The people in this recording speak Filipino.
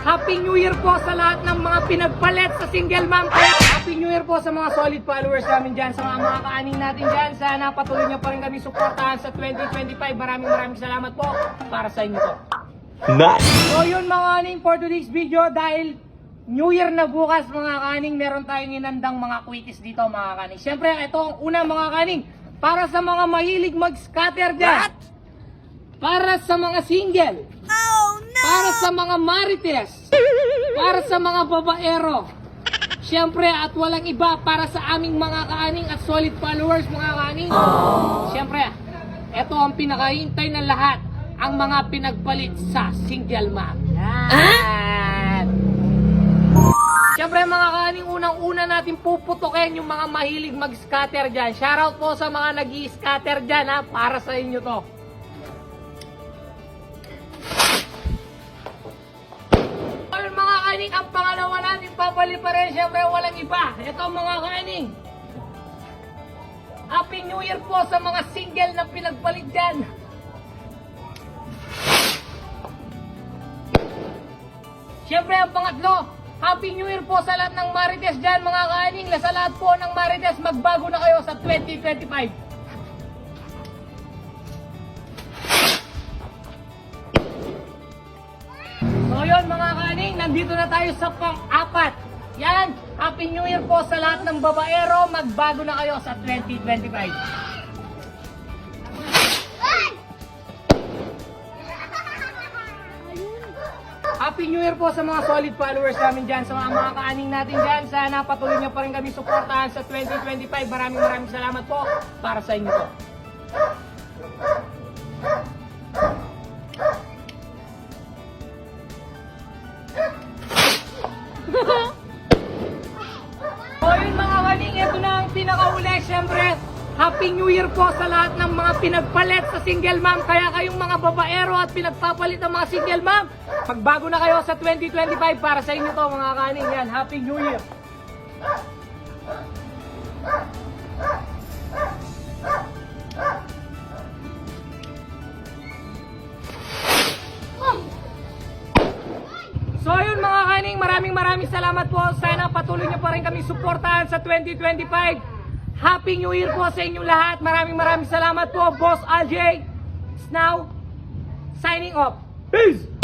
Happy New Year po sa lahat ng mga pinagpalit sa single mom. Happy New Year po sa mga solid followers namin dyan, sa mga kaaning natin dyan. Sana patuloy niyo pa rin kami suportahan sa 2025. Maraming salamat po para sa inyo to. Nice! So yun mga kaning for today's video, dahil New Year na bukas mga kaning, meron tayong inandang mga quickies dito mga kaning. Siyempre ito ang una mga kaning, para sa mga mahilig mag-scatter dyan. Para sa mga single. Para sa mga marites. Para sa mga babaero. Siyempre at walang iba, para sa aming mga kaaning at solid followers mga kaaning. Siyempre, ito ang pinakahintay ng lahat, ang mga pinagpalit sa single mom. Yan. Siyempre mga kaaning, unang-una natin puputukin yung mga mahilig mag-scatter dyan. Shoutout po sa mga nag-i-scatter dyan ha, para sa inyo to. Mga kaning, ang pangalawa natin papaliparin, syempre walang iba. Ito mga kaning, Happy New Year po sa mga single na pinagpalit dyan. Syempre ang pangatlo, Happy New Year po sa lahat ng marites dyan mga kaning. Sa lahat po ng marites, magbago na kayo sa 2025. So yun mga kaning, nandito na tayo sa pang-apat. Yan, Happy New Year po sa lahat ng babaero, magbago na kayo sa 2025. Happy New Year po sa mga solid followers namin dyan, sa mga kaaning natin dyan. Sana patuloy niyo pa rin kami suportahan sa 2025. Maraming salamat po para sa inyo po. So yun mga kaning, ito na ang pinakauli. Siyempre, Happy New Year po sa lahat ng mga pinagpalit sa single mom. Kaya kayong mga babaero at pinagpapalit ng mga single mom, magbago na kayo sa 2025 para sa inyo to mga kaning. Yan, Happy New Year. So yun mga kaning, maraming salamat po. Sana patuloy niyo pa rin kami suportahan sa 2025. Happy New Year po sa inyong lahat. Maraming salamat po. Boss Aljay is now signing off. Peace!